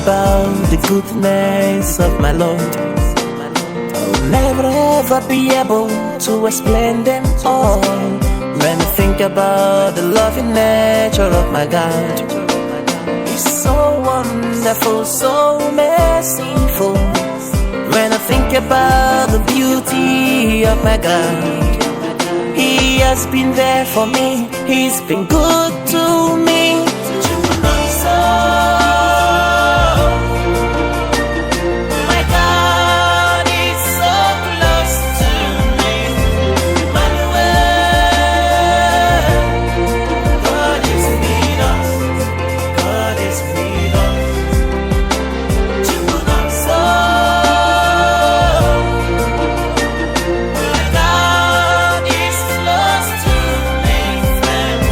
about the goodness of my Lord, I'll never ever be able to explain them all. When I think about the loving nature of my God, He's so wonderful, so merciful. When I think about the beauty of my God, He has been there for me. He's been good to me. My God is so close to me. Emmanuel, God is with us. God is with us. My God is close to me, friend.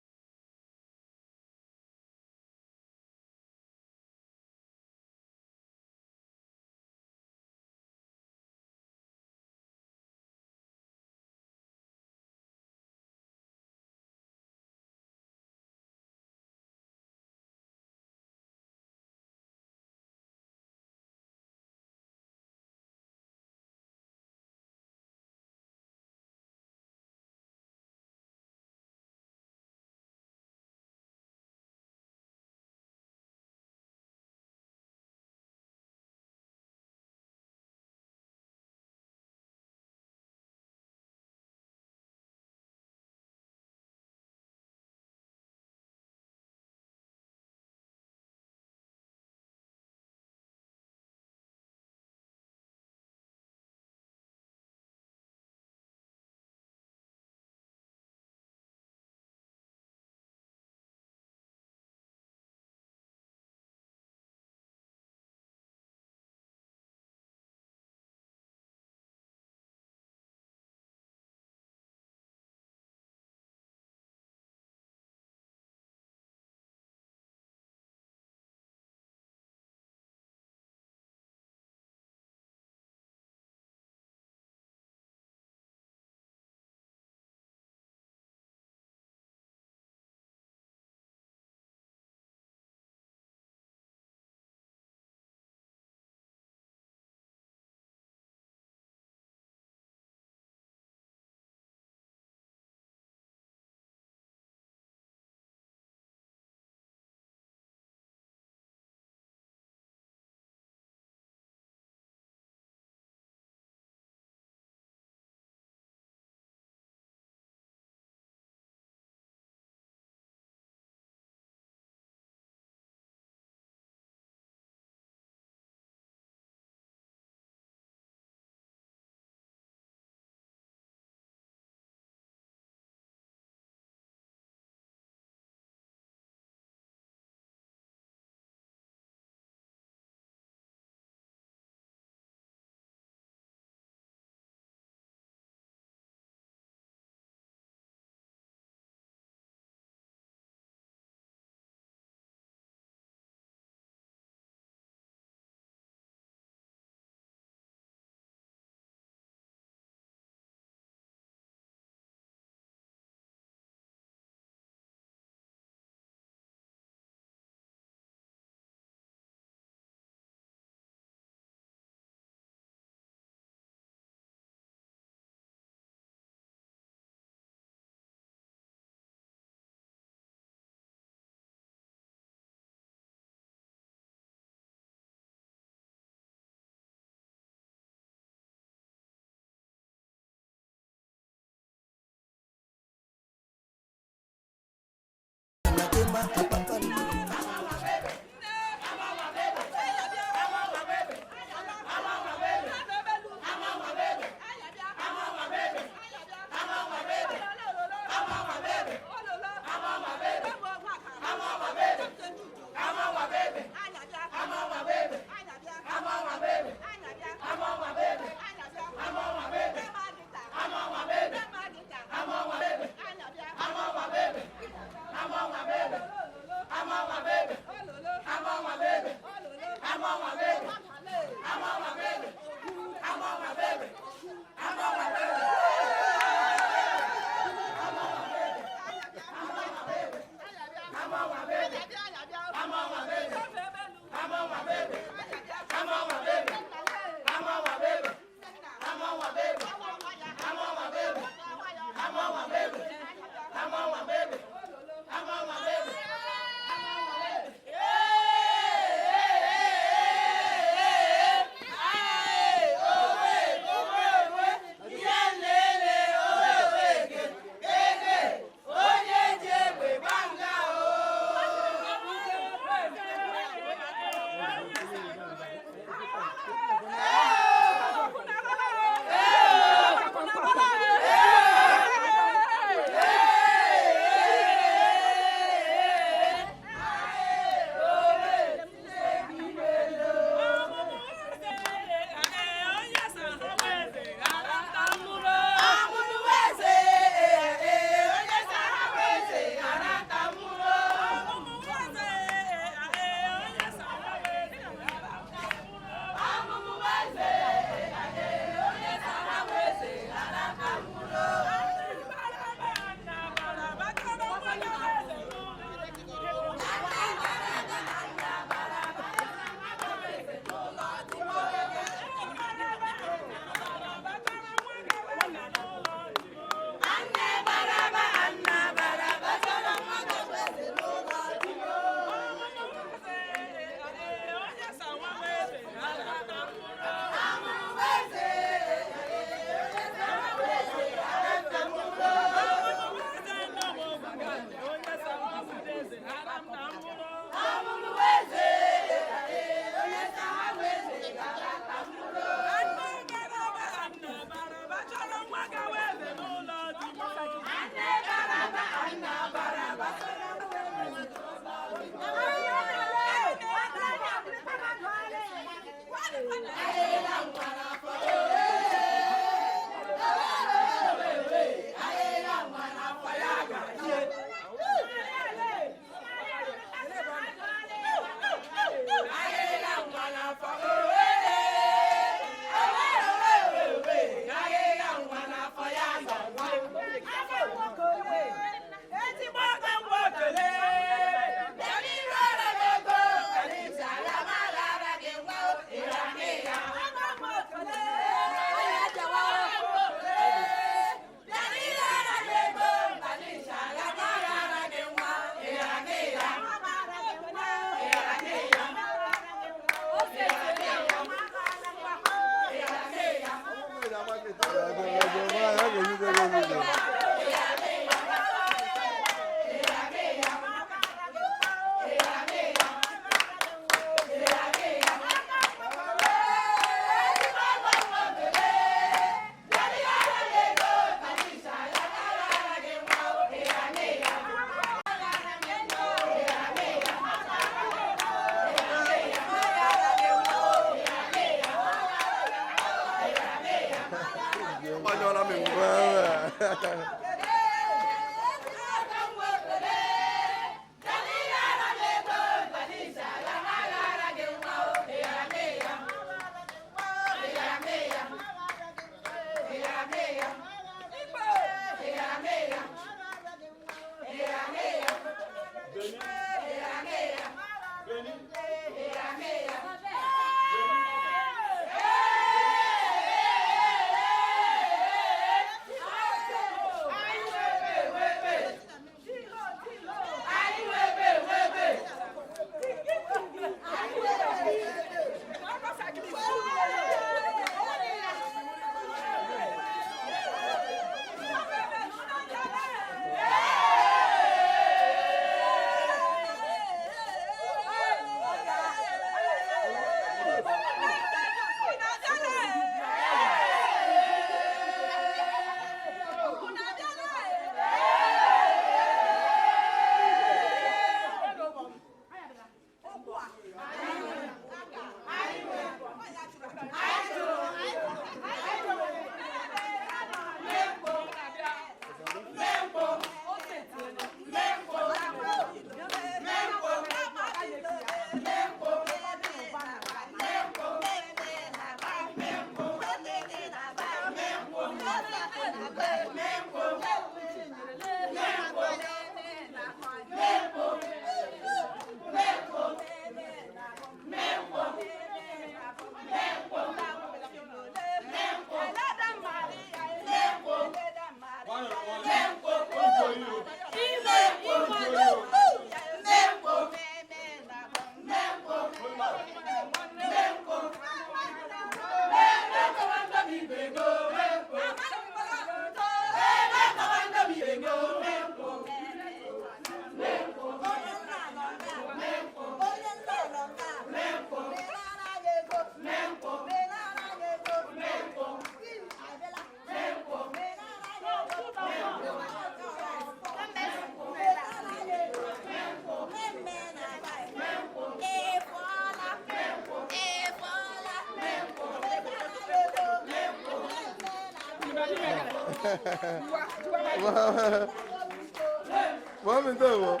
Mami ndewo.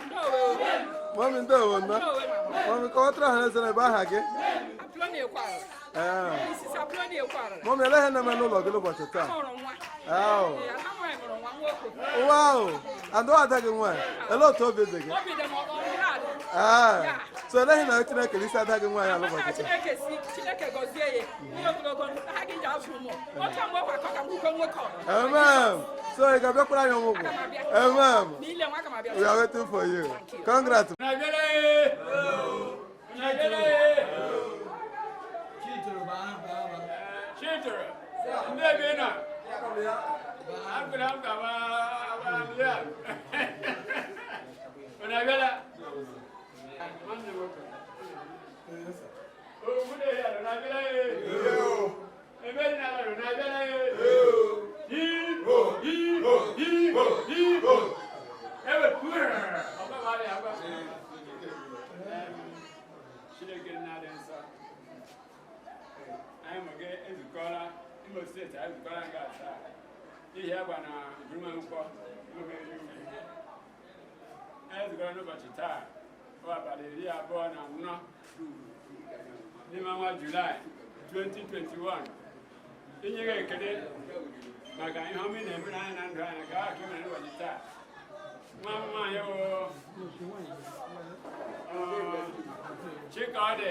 Mami ndewo na. Mami ko tra hana sene ba ha ge. Aploni ekwara. Isi aploni ekwara. Mami ele hana me no lo gelo boche ta. Aw. Wow. Ando ata ge nwa. Ele oto obi de ge. Obi de mo onrad. So ele hana chine ke lisa ata ge nwa ya lo boche ta. Chineke Chiagọzie ni ogologo ha gi ja fu mo. O ta mo kwa ka mu ko nwoko. Amen. So you can be put on your mobile. Amen. We are waiting for you. Congrats. Chituru. July 2021. Chikaodi,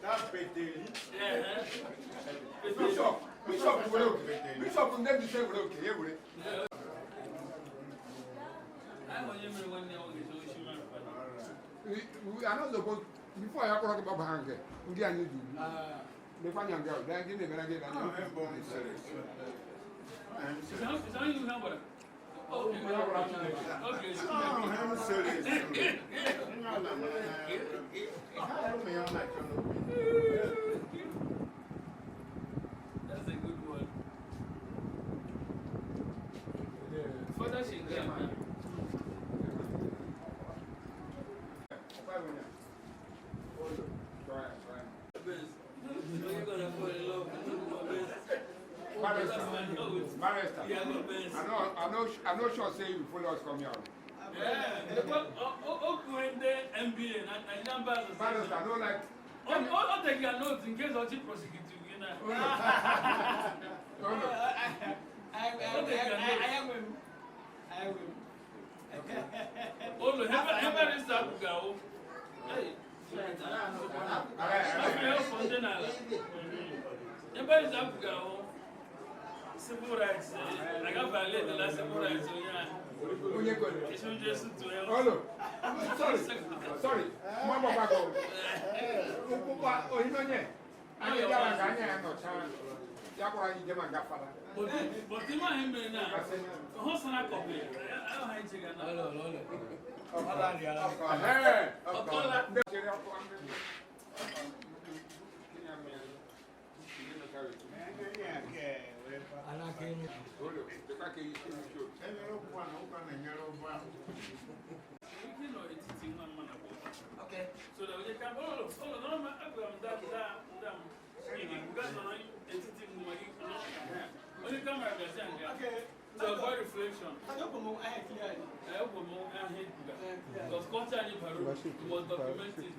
That's Betty. Yeah. Bishop, Bishop, never say we're okay. We are not supposed before I have talked about hunger. We didn't need to. The funny girl, then give me a minute. I'm serious. It's only you number. Okay. I'm serious. That's a good one. Further she can. I'm not sure say you follow us come here. Yeah, Okpe MBA and numbers. I don't like. I'll take your notes in case of chief prosecutor. I will. Oh, no, never is that go. Hey, civil rights. I got violated the last civil rights. Sorry. Mama Bago. Oh, you know, I don't but you want him now. What's an copy? I don't hate you. Okay. So that we can so about reflection. Because culture was documented.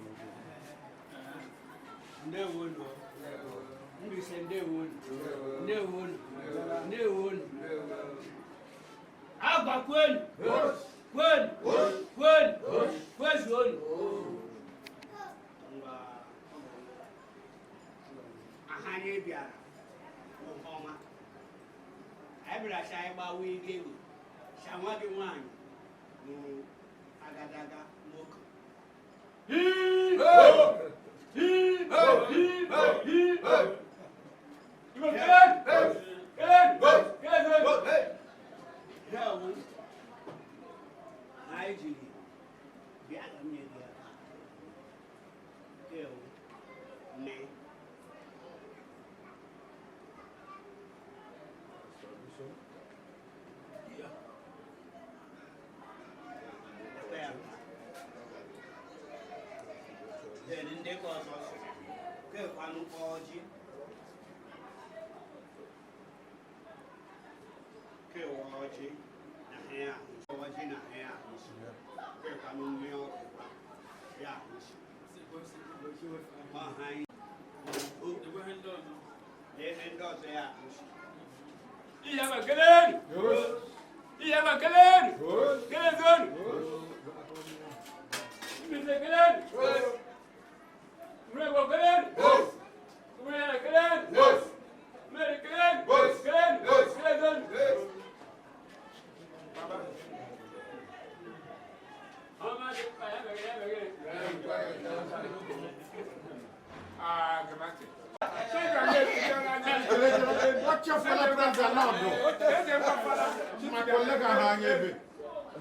Ebra shay ba we gewu shanwa bi wan no agadaga moko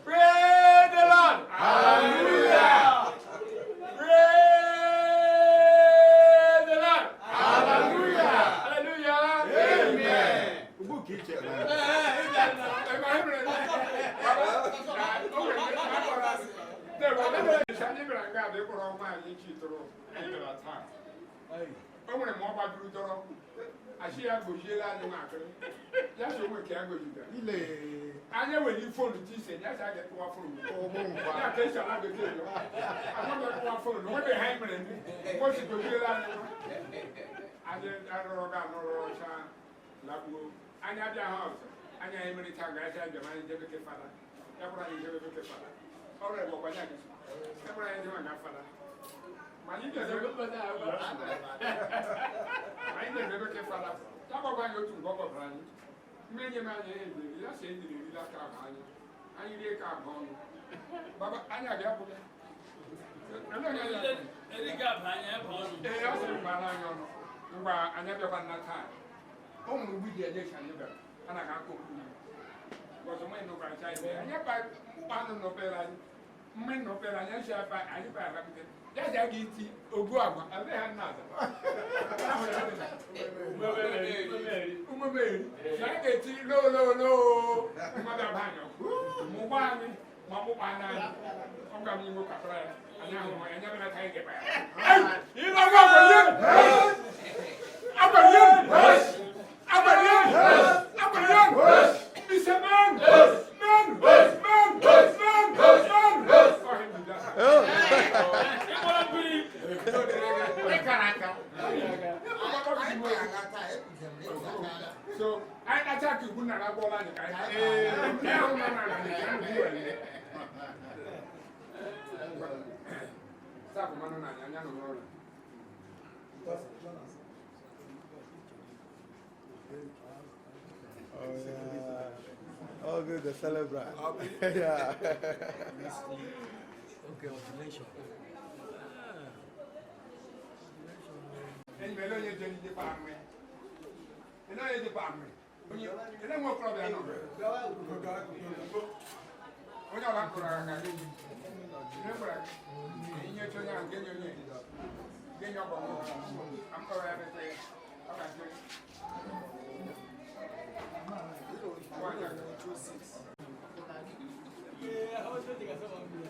Praise the Lord! Hallelujah! Praise the Lord! Hallelujah! Hallelujah! Amen! Chituru Asia go jela no akere. Ya so mo ke agojuga. Ile anya we ni phone ti se ya sa get wa phone. O mo nfa. Ya ke sa na go je yo. Anya go wa phone. Mo be high man ni. Mo si go jela no. Anya aro ga no ro cha labu. Anya bia house. Anya e meri ta ga sa je man je be ke fada. Ya bra ni je be ke fada. Ore wo kwa nya ke. Ya bra ni je ma ga fada. Mas ainda deve que falar. Tá bom, vai eu tu vou para mim. Menye ma ye ele ya se ndiri la ka ba ni. Anyi le ka ba no. Baba anya bia bu. Ana nya ya. Eri ga ba anya ba no. Eh ya se ba na nya no. Ngba anya bia ba na ta. O mu bi de je sha ni ba. Ana ka ko ku. Bo so mai no ba cha be. Anya ba no pe la ni. Men no pe la nya sha ba ani ba ba bi. Ya ja gi ti ogu agba. Abe ha na za. Umebeli. Yake ti lo. Umada banyo. Mubani, mabupana. Onga mimo kapra. Anya mo anya bena tai ke ba. Ai! Ina ga ba yin. Abayin. Bisaman. Man. So, I attack you, Buna Bola. Oh, good, the celebrate. Yeah. Okay, ovulation. And you know you're doing the department. You know your department. You don't want problem. When you're back to remember, in your children, get your name. Get your bone. I'm going to have it. Yeah, I was thinking of something.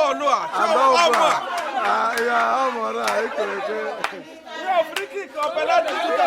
bọ́ọ̀lù à. Àdọ́gba. Àyà ọmọ náà ìkòkè. Yóò free kick ọ̀pẹ láti ṣúgà.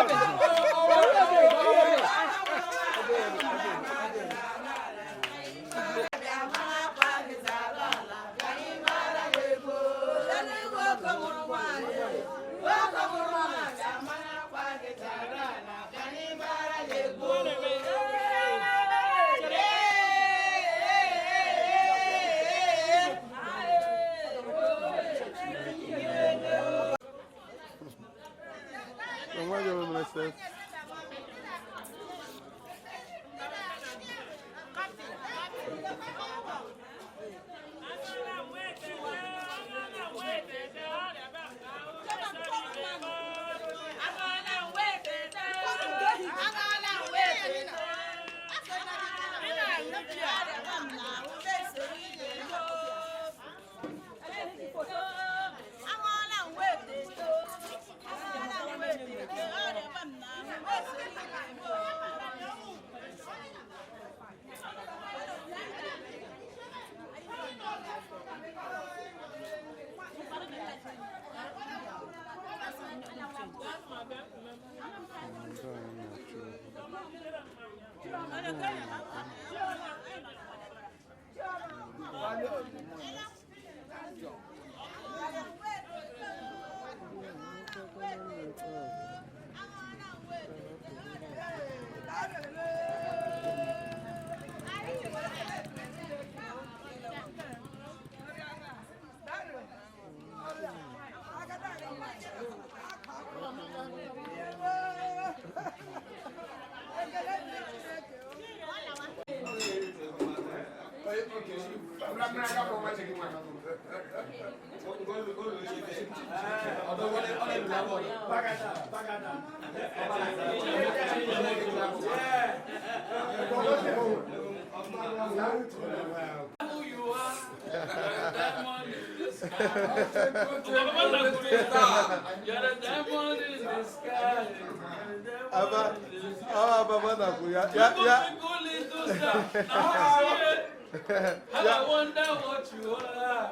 I wonder what you are.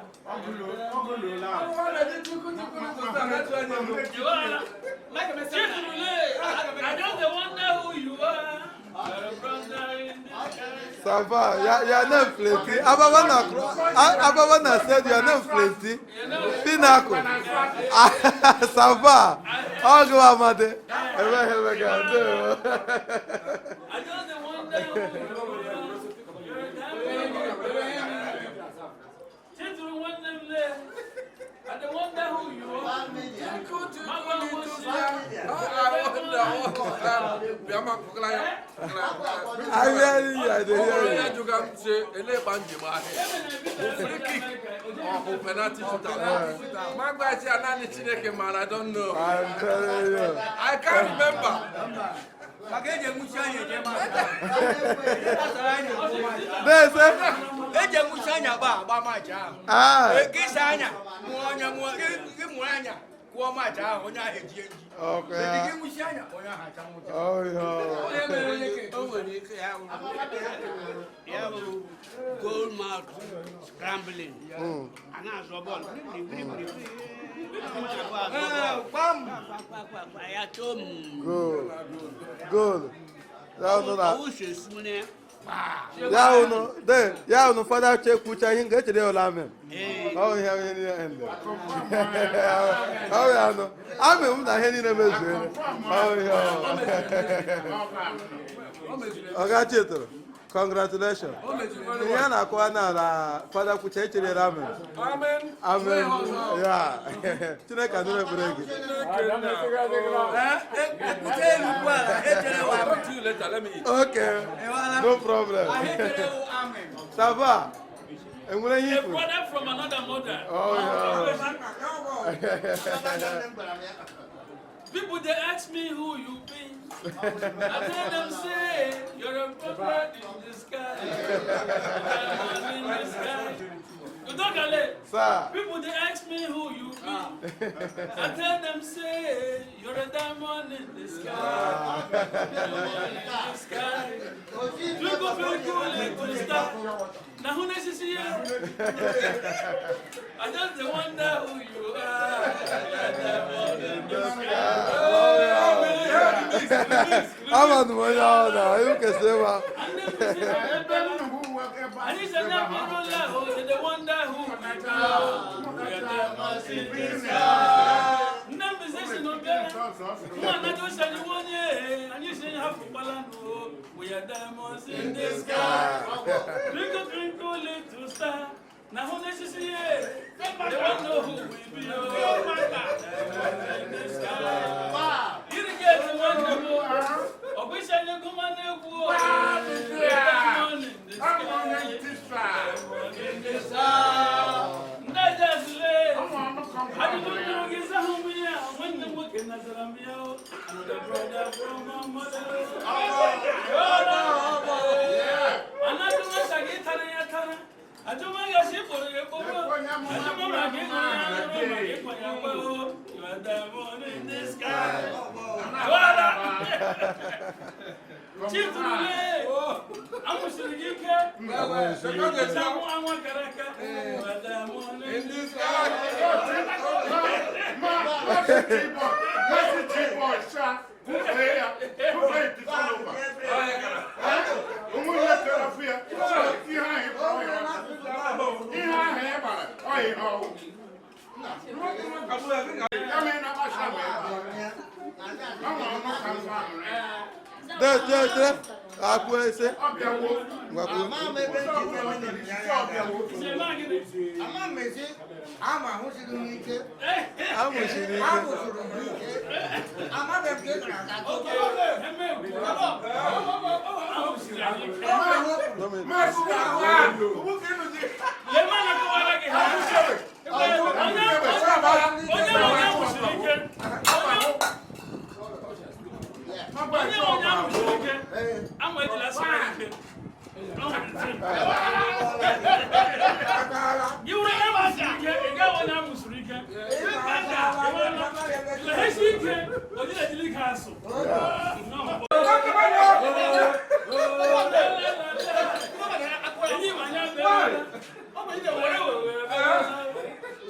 I just wonder who you are. Sava, your name plenty. Ababana said your name plenty. Pinnacle. Sava. Okpe Amadi. I just wonder who you are. Chituru one them there. I don't wonder who you are. I don't know. I can't remember. Gold mouth scrambling. Good. Ya unu fada chekwucha ihe nga echere ụlọ amị. Ọ ihe niile ende. Ọ ya nọ. Amị m na ihe niile mezuere. Ọ ihe. Oga Chituru. Congratulations. Ihe na-akọwa na fada kwucha echere amị. Amen. Ya. Chineke anụrụ ekpere gị. Okay. No problem. Ça va? A brother from another mother. Oh, yeah. People, they ask me who you be. I tell them, say, you're a prophet in the sky. In the sky. Sir. People, they ask me who you be. I tell them, say, you're a diamond in the sky. Diamond in the sky. Twinkle, twinkle, little star. Now who is here? I just wonder who you are. I'm on the way now. You can say what? And he said, "Never they wonder who you are." Number six no better. One that was saying 1 year, and you say half of Balano. We are diamonds in the sky. Twinkle, twinkle, little star. Now who is here? They won't know who we be. Oh, in the sky. You get the wonderful. I wish I knew come on the wall. Diamond in the sky. In the sky. Not just late. I don't know is a home here. When the working as a meal, and the brother from my mother. And I do not get Tana. I don't mind a ship for your book. I don't mind you are diamond in the sky. Chituru, I'm going to give you. I'm one character. You are diamond in the sky.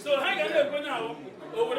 So hang on there now. Over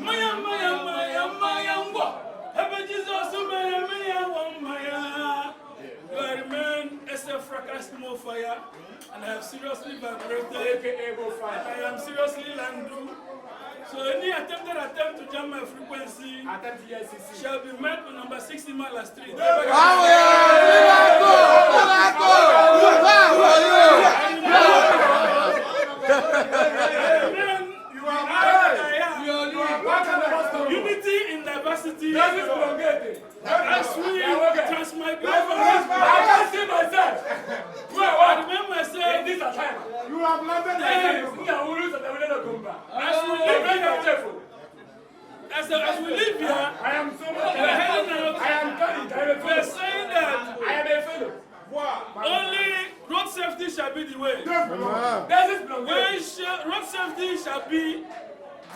Maya, Maya, Maya, Maya, Have Jesus, Maya, Maya, Maya. I remain as a fracas more fire, and I have seriously vibrated. I am seriously landed. So any attempted attempt to jam my frequency shall be met with number 60 Mala Street. Unity in diversity. As we transmigrate from this I can't see myself. I remember myself. You have landed as we live here, I am so much. I am carried. We are saying that I am a fellow. Only road safety shall be the way. Road safety shall be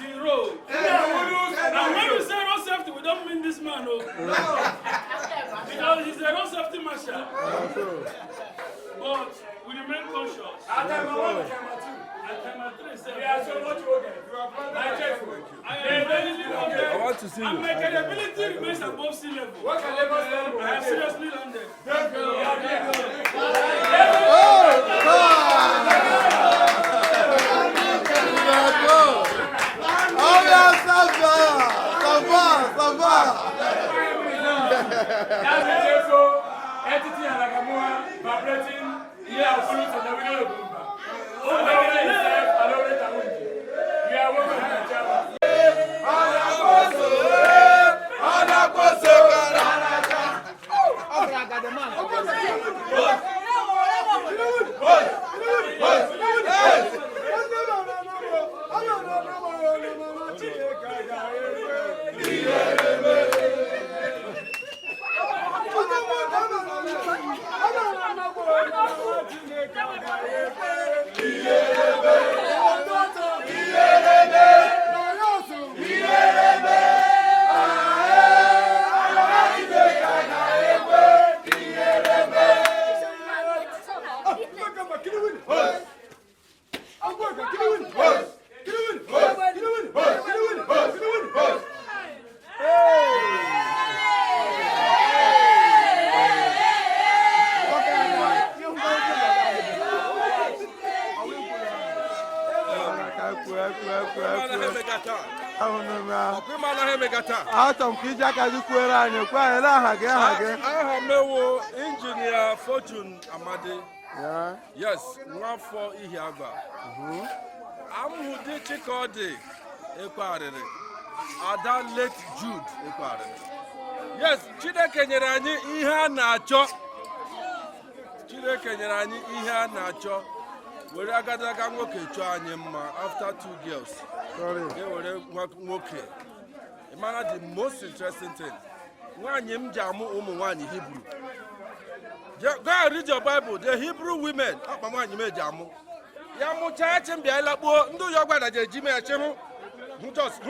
the road. And when we say road safety, we don't mean this man, no. Because he's a road safety marshal. But we remain conscious. At time 1, at time 3, we are so much okay. I want to see you. And my credibility remains above sea level. I have seriously landed. Engineer Fortune Amadi. Yeah. Yes, one for Ihiagba. Amadị Chikaodi ekwarịrị. Ada late Jude ekwarịrị. Yes, Chineke nyere anyị ihe a na-achọ. Chineke nyere anyị ihe a na-achọ. Were agadaga nwoke chọọ anyị mma after 2 girls. Sorry. They were nwoke. Imana the most interesting thing. Nwanyị m ji amụ ụmụ nwanyị Hebrew. Go and read your Bible. The Hebrew women, ya mụcha echi mbịa ịlakpuo ndị ụyọ gwada je eji mee echi hụ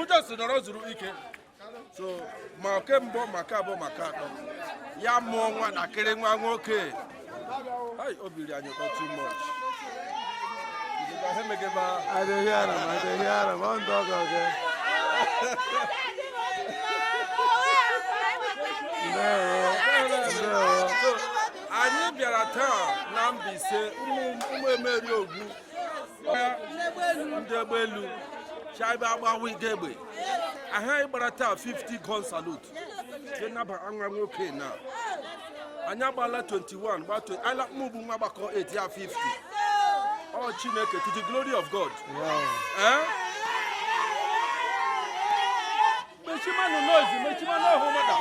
just nọrọ zuru ike. So ma oke mbụ maka abụọ maka atọ ya mụọ nwa nakịrị nwa nwoke. Ai obiri anyị ụtọ too much. I dey hear him. One dog again. No. Anyị bịara taa na Mbaise ụmụ emeri ogwu ndị egbeelu chaibe agbawa igegbe anyị gbara taa 50 gun salute dị naba anwa nwoke na anyị agbala 21 gba 20 anyị lakpụ ugbu nwa gbakọ 8 ya 50 ọ Chineke to the glory of God. Mechimanu noise mechimanu ọhụụ mada.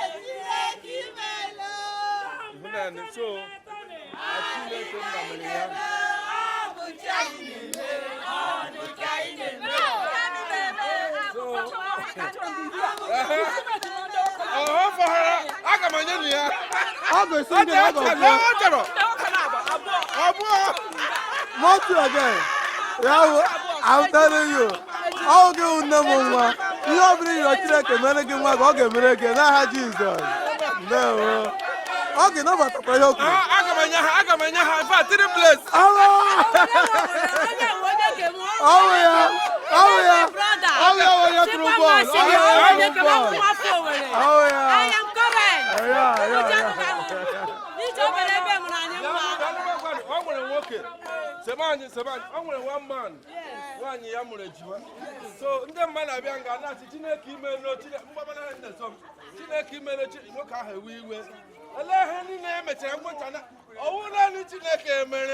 So, actually, I'm telling you, I'll give number one. You don't believe your children can work, I'll get American. I had Jesus. No. Okay, no matter for you. I got my place. Oh, yeah. Oh yeah. Brother. Oh yeah, when you're through ball. Oh yeah. I am correct. Yeah. Semani, I'm one man. One year, so, the man I began not to Chineke email, no Chineke email, no car, we will. Allah, any name, it's a montana. Oh, I need to make a man.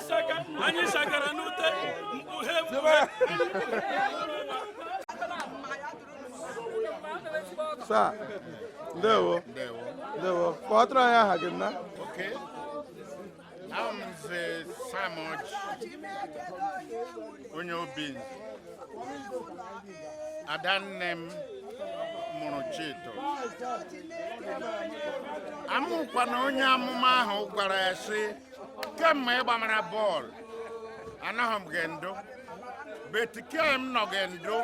Shaka, ani shakara nute, ani buhe, Sir, Dewo. What are you having now? Okay. I'm the Samoj Onyo Bean. Adanem Monochito. I'm Panonia Mama who Garasi. Come, my Bamara ball. Anaham Gendo. But came no Gendo.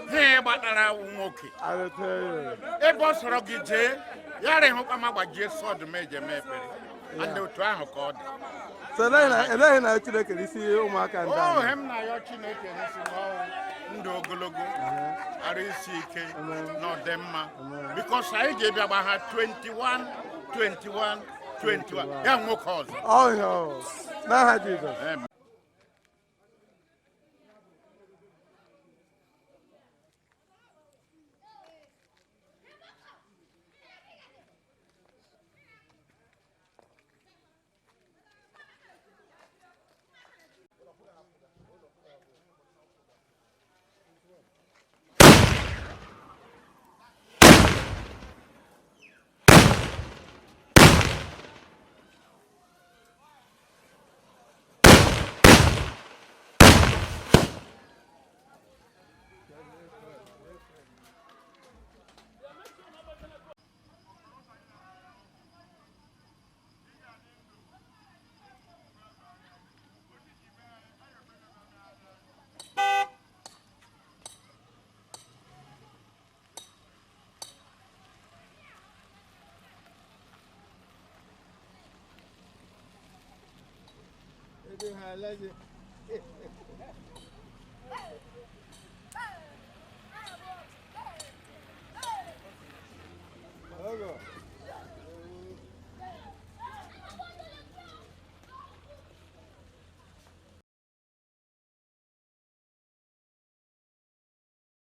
Hey, but I won't. I'll tell you. A boss Rocky J. Yari Hokama just saw the major maple. And the trial called. So then I actually can see you, Mark and Oh, him now you're Chineke, Ndo Gologo, RCK, no Demma. Because I gave about 21. Young Mokos. Oh, no. Now, Jesus.